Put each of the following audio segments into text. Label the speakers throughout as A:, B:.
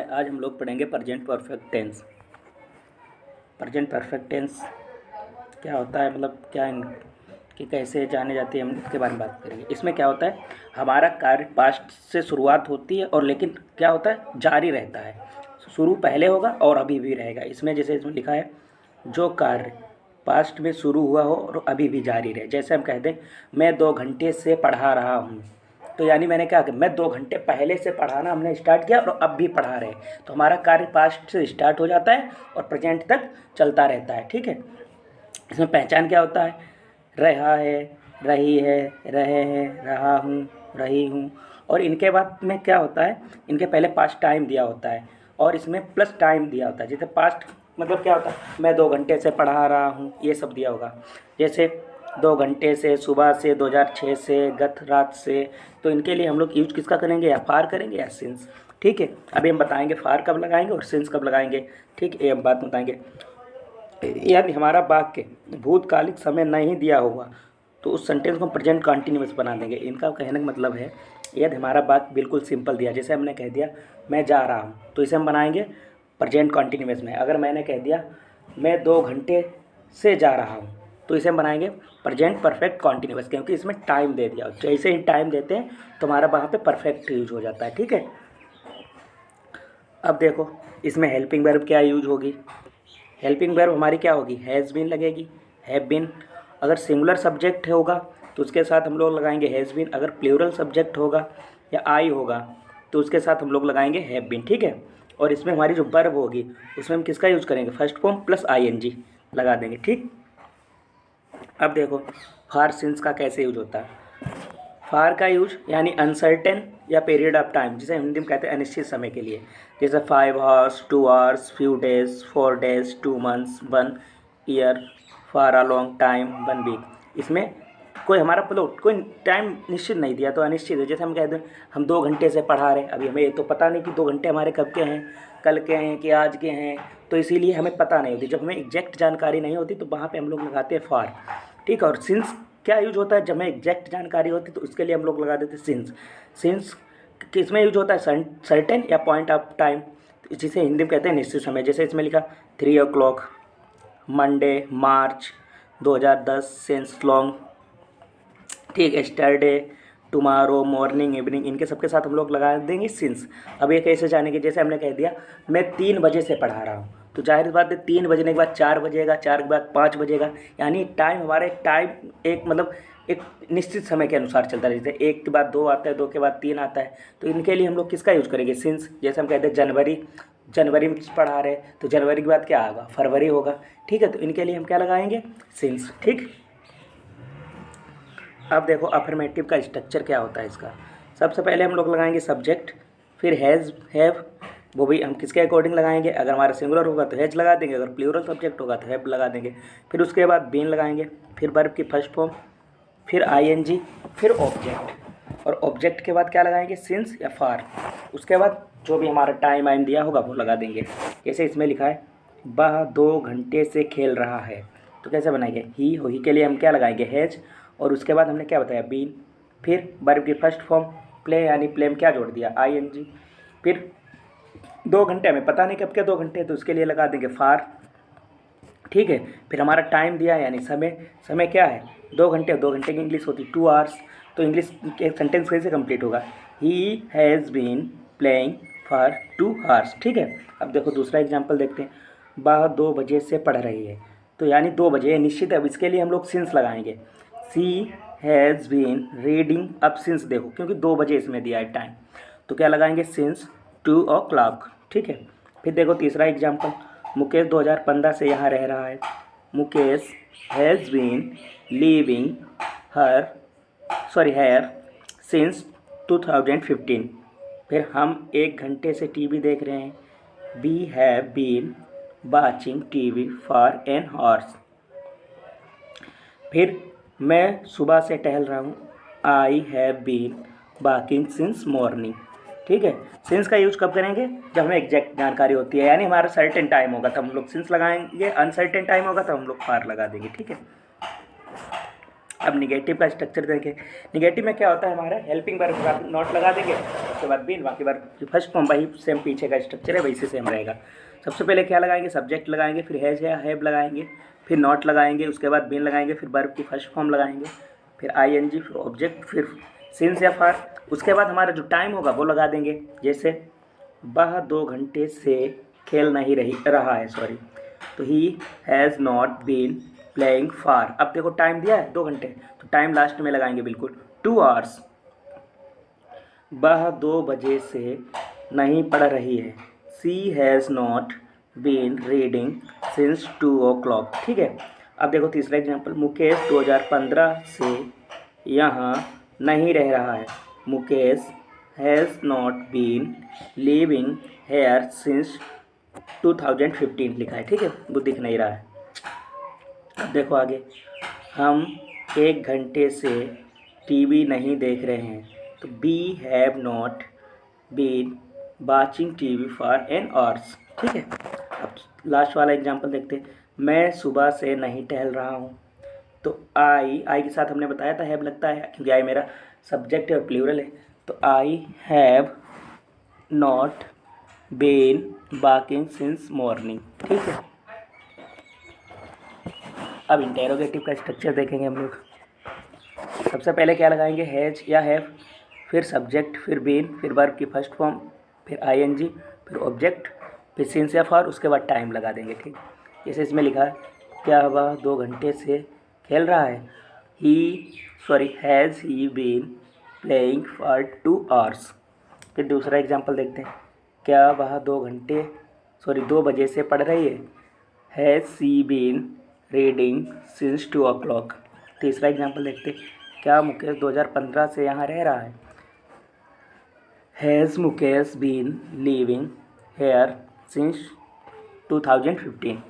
A: हाय, आज हम लोग पढ़ेंगे present perfect tense. Present perfect tense क्या होता है, मतलब क्या कि कैसे जाने जाती है, हम इसके बारे में बात करेंगे। इसमें क्या होता है, हमारा कार्य पास्ट से शुरुआत होती है और लेकिन क्या होता है, जारी रहता है। शुरू पहले होगा और अभी भी रहेगा। इसमें जैसे इसमें लिखा है, जो कार्य पास्ट में शुरू हुआ हो और अभी भी जारी रहे। जैसे हम कहते हैं, मैं 2 घंटे से पढ़ा रहा हूँ, तो यानी मैंने क्या किया, मैं 2 घंटे पहले से पढ़ाना हमने स्टार्ट किया और अब भी पढ़ा रहे हैं। तो हमारा कार्य पास्ट से स्टार्ट हो जाता है और प्रेजेंट तक चलता रहता है। ठीक है। इसमें पहचान क्या होता है, रहा है, रही है, रहे हैं, रहा हूँ, रही हूँ। और इनके बाद में क्या होता है, इनके पहले पास्ट टाइम दिया होता है और इसमें प्लस टाइम दिया होता है। जैसे पास्ट मतलब क्या होता है, मैं 2 घंटे से पढ़ा रहा हूँ, ये सब दिया होगा। जैसे 2 घंटे से, सुबह से, 2006 से, गत रात से। तो इनके लिए हम लोग यूज किसका करेंगे, या फार करेंगे या सिंस। ठीक है। अभी हम बताएंगे फार कब लगाएंगे और सिंस कब लगाएंगे। ठीक है, ये हम बात बताएंगे। यदि हमारा वाक्य भूतकालिक समय नहीं दिया होगा तो उस सेंटेंस को प्रेजेंट कंटिन्यूअस बना देंगे। इनका कहने का मतलब है, यदि हमारा वाक्य बिल्कुल सिंपल दिया, जैसे हमने कह दिया मैं जा रहा हूँ, तो इसे हम बनाएंगे प्रेजेंट कंटिन्यूअस में। अगर मैंने कह दिया मैं 2 घंटे से जा रहा हूँ, तो इसे हम बनाएंगे प्रेजेंट परफेक्ट कंटिन्यूअस, क्योंकि इसमें टाइम दे दिया। जैसे ही टाइम देते हैं तो हमारा वहाँ पे परफेक्ट यूज हो जाता है। ठीक है। अब देखो, इसमें हेल्पिंग वर्ब क्या यूज होगी। हेल्पिंग वर्ब हमारी क्या होगी, हैज़ बीन लगेगी, हैव बीन। अगर सिंगुलर सब्जेक्ट होगा तो उसके साथ हम लोग लगाएंगे हैज़ बीन। अगर प्लूरल सब्जेक्ट होगा या आई होगा तो उसके साथ हम लोग लगाएंगे हैव बीन। ठीक है। और इसमें हमारी जो वर्ब होगी उसमें हम किसका यूज करेंगे, फर्स्ट फॉर्म प्लस आईएनजी लगा देंगे। ठीक। अब देखो, फार सिंस का कैसे यूज होता है। फार का यूज यानी अनसर्टेन या पीरियड ऑफ टाइम, जिसे हिंदी में कहते हैं अनिश्चित समय के लिए। जैसे 5 hours, 2 hours, few days, 4 days, 2 months, 1 year, for a long time, 1 week. इसमें कोई हमारा प्लॉट कोई टाइम निश्चित नहीं दिया तो अनिश्चित है। जैसे हम कहते हैं हम 2 घंटे से पढ़ा रहे हैं, अभी हमें ये तो पता नहीं कि 2 घंटे हमारे कब के हैं, कल के हैं कि आज के हैं, तो इसीलिए हमें पता नहीं होती। जब हमें एग्जैक्ट जानकारी नहीं होती तो वहाँ पे हम लोग लगाते हैं फॉर। ठीक है। और सिंस क्या यूज होता है, जब हमें एग्जैक्ट जानकारी होती तो उसके लिए हम लोग लगा देते हैं सिंस। सिंस किसमें यूज होता है, सर्टेन या पॉइंट ऑफ टाइम, जिसे हिंदी में कहते हैं निश्चित समय। जैसे इसमें लिखा 3 o'clock, मंडे, मार्च 2010, सिंस लॉन्ग। ठीक, एस्टरडे, टुमारो, मॉर्निंग, इवनिंग, इनके सबके साथ हम लोग लगा देंगे सिंस। अब ये कैसे जानेंगे, जैसे हमने कह दिया मैं 3 बजे से पढ़ा रहा हूँ, तो जाहिर बात है 3 बजने के बाद 4 बजेगा, 4 के बाद 5 बजेगा, यानी टाइम हमारे टाइम एक मतलब एक निश्चित समय के अनुसार चलता है। जैसे 1 के बाद 2 आता है, 2 के बाद 3 आता है, तो इनके लिए हम लोग किसका यूज करेंगे, सिंस। जैसे हम कहते हैं जनवरी, जनवरी में पढ़ा रहे हैं तो जनवरी के बाद क्या आएगा, फरवरी होगा। ठीक है। तो इनके लिए हम क्या लगाएंगे, सिंस। ठीक। अब देखो अफर्मेटिव का स्ट्रक्चर क्या होता है इसका। सबसे पहले हम लोग लगाएंगे सब्जेक्ट, फिर हैज़, हैव, वो भी हम किसके अकॉर्डिंग लगाएंगे। अगर हमारा सिंगुलर होगा तो हैज लगा देंगे, अगर प्लूरल सब्जेक्ट होगा तो हैव लगा देंगे। फिर उसके बाद बीन लगाएंगे, फिर वर्ब की फर्स्ट फॉर्म, फिर आईएनजी, फिर ऑब्जेक्ट। और ऑब्जेक्ट के बाद क्या लगाएंगे, सिंस या फार। उसके बाद जो भी हमारा टाइम आइम दिया होगा वो लगा देंगे। जैसे इसमें लिखा है वह 2 घंटे से खेल रहा है, तो कैसे बनाएंगे, ही के लिए हम क्या लगाएंगे, हैज। और उसके बाद हमने क्या बताया, बीन। फिर वर्ब की फर्स्ट फॉर्म प्ले, यानी प्ले में क्या जोड़ दिया, आईएनजी। फिर 2 घंटे हमें पता नहीं कब के 2 घंटे, तो उसके लिए लगा देंगे फार। ठीक है। फिर हमारा टाइम दिया यानी समय, समय क्या है, 2 घंटे। 2 घंटे की इंग्लिश होती 2 आवर्स, तो इंग्लिश एक सेंटेंस कैसे कंप्लीट होगा, he has been playing for 2 hours. ठीक है। अब देखो दूसरा एग्जाम्पल देखते हैं, वह 2 बजे से पढ़ रही है, तो यानी 2 बजे निश्चित है। अब इसके लिए हम लोग सिंस लगाएंगे, सी हैज़ बीन रीडिंग। अब सिंस देखो क्योंकि 2 बजे इसमें दिया है टाइम, तो क्या लगाएंगे, सिंस 2 o'clock। ठीक है। फिर देखो तीसरा एग्जाम्पल, मुकेश 2015 से यहाँ रह रहा है, Mukesh has been living here since 2015। फिर हम 1 घंटे से टीवी देख रहे हैं, we have been watching TV for an hours. फिर मैं सुबह से टहल रहा हूँ, I have been walking since morning. ठीक है। सिंस का यूज कब करेंगे, जब हमें एग्जैक्ट जानकारी होती है, यानी हमारा सर्टेन टाइम होगा तब हम लोग सिंस लगाएंगे, अनसर्टेन टाइम होगा तब हम लोग फार लगा देंगे। ठीक है। अब निगेटिव का स्ट्रक्चर देखें। निगेटिव में क्या होता है, हमारा हेल्पिंग वर्ब का नॉट लगा देंगे, उसके बाद बीन, बाकी वर्ब की फर्स्ट फॉर्म वही सेम पीछे का स्ट्रक्चर है वैसे सेम रहेगा। सबसे पहले क्या लगाएंगे, सब्जेक्ट लगाएंगे, फिर हैज या हैव लगाएंगे, फिर नॉट लगाएंगे, उसके बाद बीन लगाएंगे, फिर वर्ब की फर्स्ट फॉर्म लगाएंगे, फिर आईएनजी, फिर ऑब्जेक्ट, फिर सिंस या फॉर। उसके बाद हमारा जो टाइम होगा वो लगा देंगे, जैसे वह 2 घंटे से खेल नहीं रहा है, सॉरी, तो he has not been playing for. अब देखो टाइम दिया है 2 घंटे, तो टाइम लास्ट में लगाएंगे बिल्कुल, 2 आवर्स। वह 2 बजे से नहीं पढ़ रही है, she has not been reading since 2 o'clock। ठीक है। अब देखो तीसरा एग्जाम्पल, मुकेश 2015 से यहाँ नहीं रह रहा है, Mukesh has not been living here since 2015 लिखा है। ठीक है, वो दिख नहीं रहा है। अब देखो आगे, हम 1 घंटे से टीवी नहीं देख रहे हैं, तो we have not been watching TV for an hours. ठीक है। अब लास्ट वाला एग्जांपल देखते हैं, मैं सुबह से नहीं टहल रहा हूँ, तो आई के साथ हमने बताया था हैव लगता है, क्योंकि आई मेरा सब्जेक्ट है और प्लूरल है, तो I have not been walking since morning. ठीक है। अब इंटेरोगेटिव का स्ट्रक्चर देखेंगे हम लोग। सबसे पहले क्या लगाएंगे, हैज या हैव, फिर सब्जेक्ट, फिर बीन, फिर वर्ब की फर्स्ट फॉर्म, फिर आईएनजी, फिर ऑब्जेक्ट, फिर सिंस या फॉर, उसके बाद टाइम लगा देंगे। ठीक, जैसे इसमें लिखा है, क्या वह 2 घंटे से खेल रहा है, has he been playing for 2 hours. फिर दूसरा एग्जाम्पल देखते हैं, क्या वह 2 बजे से पढ़ रही है, has she been reading since 2 o'clock। तीसरा एग्जाम्पल देखते हैं, क्या मुकेश 2015 से यहाँ रह रहा है, has Mukesh been living here since 2015।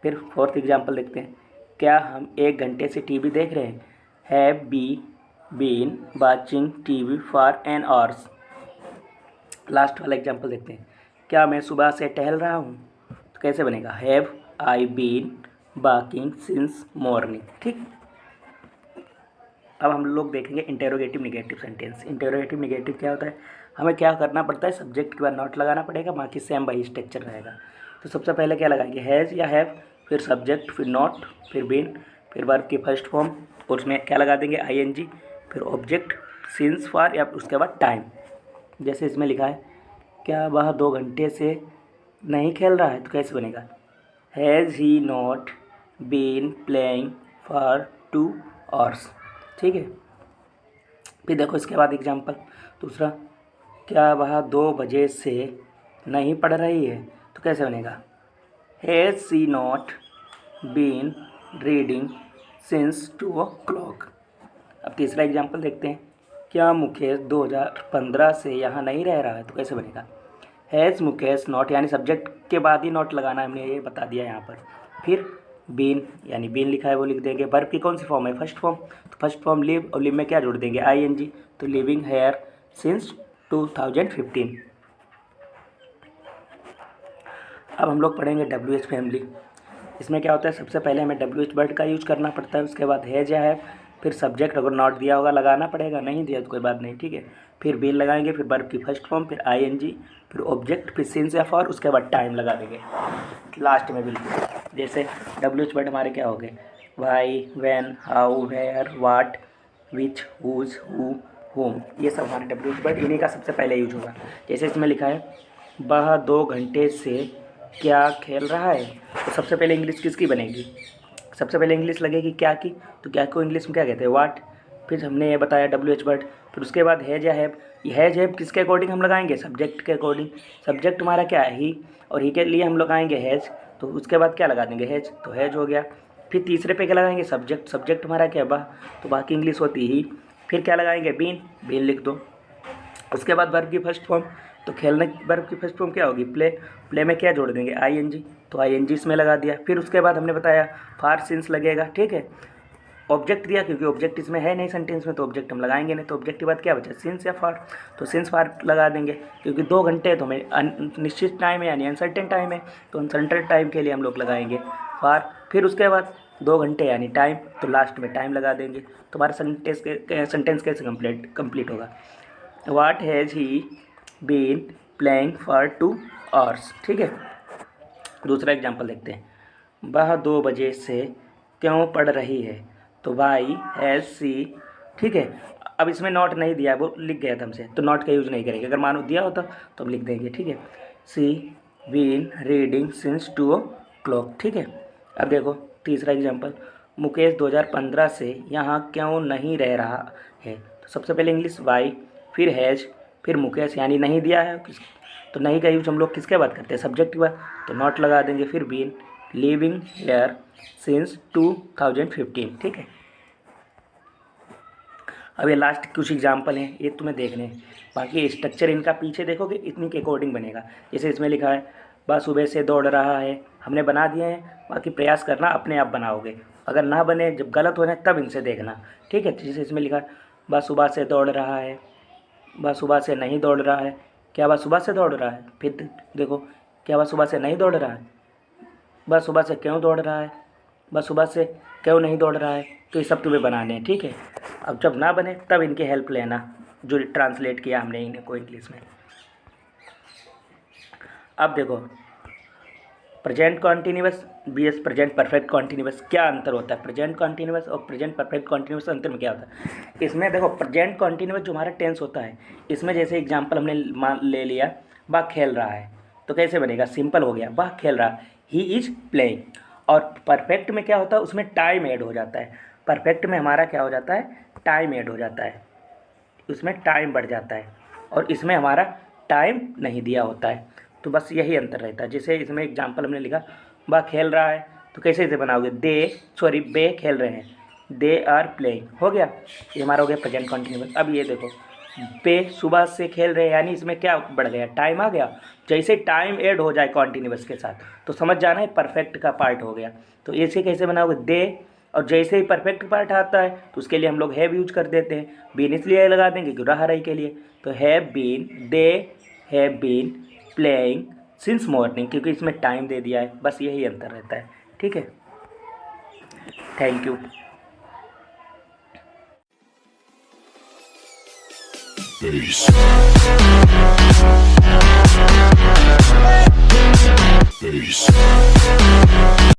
A: फिर फोर्थ एग्जाम्पल देखते हैं, क्या हम 1 घंटे से टीवी देख रहे हैं, have we been watching TV for an hours. Last वाला एग्जाम्पल देखते हैं, क्या मैं सुबह से टहल रहा हूँ, तो कैसे बनेगा, have I been walking since morning. ठीक। अब हम लोग देखेंगे interrogative negative sentence. Interrogative negative क्या होता है, हमें क्या करना पड़ता है, सब्जेक्ट के बाद नॉट लगाना पड़ेगा, बाकी सेम वही स्ट्रक्चर रहेगा। तो सबसे पहले क्या लगाएंगे, हैज़ या हैव, फिर सब्जेक्ट, फिर नॉट, फिर बीन, फिर वर्ब की फर्स्ट फॉर्म, और उसमें क्या लगा देंगे, आईएनजी, फिर ऑब्जेक्ट, सिंस फॉर, या उसके बाद टाइम। जैसे इसमें लिखा है, क्या वह 2 घंटे से नहीं खेल रहा है, तो कैसे बनेगा, has he not been playing for 2 hours. ठीक है। फिर देखो इसके बाद एग्जाम्पल दूसरा, क्या वह 2 बजे से नहीं पढ़ रही है, तो कैसे बनेगा, has she not been reading since 2 o'clock। अब तीसरा एग्जाम्पल देखते हैं, क्या मुकेश 2015 से यहाँ नहीं रह रहा है, तो कैसे बनेगा, हैज़ मुकेश नॉट, यानी सब्जेक्ट के बाद ही नॉट लगाना है, हमने ये बता दिया यहाँ पर। फिर बीन, यानी बीन लिखा है वो लिख देंगे। वर्ब की कौन सी फॉर्म है, फर्स्ट फॉर्म, तो फर्स्ट फॉर्म लिव, और लिव में क्या जोड़ देंगे, आईएनजी, तो लिविंग हेयर सिंस 2015। अब हम लोग पढ़ेंगे WH फैमिली। इसमें क्या होता है, सबसे पहले हमें WH वर्ड का यूज करना पड़ता है, उसके बाद हैज या है, फिर सब्जेक्ट अगर नॉट दिया होगा लगाना पड़ेगा, नहीं दिया तो कोई बात नहीं। ठीक है। फिर बीन लगाएंगे, फिर वर्ब की फर्स्ट फॉर्म, फिर आईएनजी, फिर ऑब्जेक्ट, फिर सिंस या फॉर, उसके बाद टाइम लगा देंगे लास्ट में बिल्कुल। जैसे WH वर्ड हमारे क्या हो गए, why, when, how, where, what, which, whose, who, whom, ये सब हमारे WH वर्ड, इन्हीं का सबसे पहले यूज होगा। जैसे इसमें लिखा है, वह 2 घंटे से क्या खेल रहा है, तो सबसे पहले इंग्लिश किसकी बनेगी, सबसे पहले इंग्लिश लगेगी क्या की, तो क्या को इंग्लिश में क्या कहते हैं, व्हाट। फिर हमने ये बताया WH वर्ड। फिर उसके बाद हैज या हैव, हैज हैव किसके अकॉर्डिंग हम लगाएंगे, सब्जेक्ट के अकॉर्डिंग। सब्जेक्ट हमारा क्या है, ही, और ही के लिए हम लगाएंगे हैज, तो उसके बाद क्या लगा देंगे, हैज, तो हैज हो गया। फिर तीसरे पे क्या लगाएंगे, सब्जेक्ट, सब्जेक्ट हमारा क्या है, तो बाकी इंग्लिश होती ही। फिर क्या लगाएंगे, बीन, बीन लिख दो। उसके बाद वर्ब की फर्स्ट फॉर्म, तो खेलने वर्ब की फर्स्ट फॉर्म क्या होगी, प्ले, प्ले में क्या जोड़ देंगे, आईएनजी, तो आईएनजी इसमें लगा दिया। फिर उसके बाद हमने बताया फॉर सिंस लगेगा। ठीक है। ऑब्जेक्ट दिया, क्योंकि ऑब्जेक्ट इसमें है नहीं सेंटेंस में, तो ऑब्जेक्ट हम लगाएंगे नहीं, तो ऑब्जेक्ट के बाद क्या बचा, सिंस या फॉर, तो सिंस फॉर लगा देंगे, क्योंकि 2 घंटे तो हमें निश्चित टाइम है, यानी अनसर्टेन टाइम है, तो अनसर्टेन टाइम के लिए हम लोग लगाएंगे फॉर। फिर उसके बाद 2 घंटे यानी टाइम, तो लास्ट में टाइम लगा देंगे। तो हमारा सेंटेंस कैसे कंप्लीट होगा? What has he been playing for 2 hours. ठीक है, दूसरा एग्जाम्पल देखते हैं। वह 2 बजे से क्यों पढ़ रही है? तो वाई हैज़ सी। ठीक है, अब इसमें नॉट नहीं दिया, वो लिख गया था हमसे, तो नॉट का यूज़ नहीं करेंगे। अगर मानो दिया होता तो हम लिख देंगे। ठीक है, सी बीन रीडिंग सिंस 2 o'clock। ठीक है, अब देखो तीसरा एग्जाम्पल। मुकेश 2015 से यहाँ क्यों नहीं रह रहा है? तो सबसे पहले इंग्लिश वाई, फिर हैज़, फिर मुकेश, यानी नहीं दिया है तो नहीं का यूज हम लोग किसके बात करते हैं? सब्जेक्ट की बात, तो नॉट लगा देंगे। फिर बीन लिविंग हेयर सिंस 2015। ठीक है, अब ये लास्ट कुछ एग्जाम्पल हैं, ये तुम्हें देखने हैं। बाकी स्ट्रक्चर इनका पीछे देखोगे इतनी के अकॉर्डिंग बनेगा। जैसे इसमें लिखा है बस सुबह से दौड़ रहा है, हमने बना दिए हैं, बाकी प्रयास करना अपने आप बनाओगे। अगर ना बने, जब गलत हो जाए तब इनसे देखना। ठीक है, जैसे इसमें लिखा है बस सुबह से दौड़ रहा है, बस सुबह से नहीं दौड़ रहा है। क्या बस सुबह से दौड़ रहा है? फिर देखो, क्या बस सुबह से नहीं दौड़ रहा है? बस सुबह से क्यों दौड़ रहा है? बस सुबह से क्यों नहीं दौड़ रहा है? तो ये सब तुम्हें बनाने हैं। ठीक है, अब जब ना बने तब इनकी हेल्प लेना, जो ट्रांसलेट किया हमने इन्हें को इंग्लिश में। अब देखो present continuous vs present perfect continuous, क्या अंतर होता है? प्रेजेंट कॉन्टीन्यूअस और प्रेजेंट परफेक्ट कॉन्टीन्यूअस अंतर में क्या होता है? इसमें देखो प्रेजेंट कॉन्टीन्यूअस जो हमारा टेंस होता है, इसमें जैसे एग्जांपल हमने ले लिया, वह खेल रहा है, तो कैसे बनेगा? सिंपल हो गया, वह खेल रहा, ही इज प्लेइंग। और परफेक्ट में क्या होता है? उसमें टाइम ऐड हो जाता है। परफेक्ट में हमारा क्या हो जाता है? टाइम ऐड हो जाता है, उसमें टाइम बढ़ जाता है, और इसमें हमारा टाइम नहीं दिया होता है। तो बस यही अंतर रहता है। जैसे इसमें एग्जांपल हमने लिखा वह खेल रहा है, तो कैसे इसे बनाओगे? बे खेल रहे हैं, दे आर प्लेइंग, हो गया, ये हमारा हो गया प्रेजेंट कॉन्टिन्यूअस। अब ये देखो बे सुबह से खेल रहे हैं, यानी इसमें क्या बढ़ गया? टाइम आ गया। जैसे टाइम ऐड हो जाए कॉन्टिन्यूअस के साथ तो समझ जाना है परफेक्ट का पार्ट हो गया। तो ऐसे कैसे बनाओगे? दे, और जैसे ही परफेक्ट पार्ट आता है तो उसके लिए हम लोग हैव यूज कर देते हैं, बीन इसलिए लगा देंगे कि रहा रही के लिए। तो have been, they have been playing since morning, क्योंकि इसमें टाइम दे दिया है। बस यही अंतर रहता है। ठीक है, थैंक यू। Peace.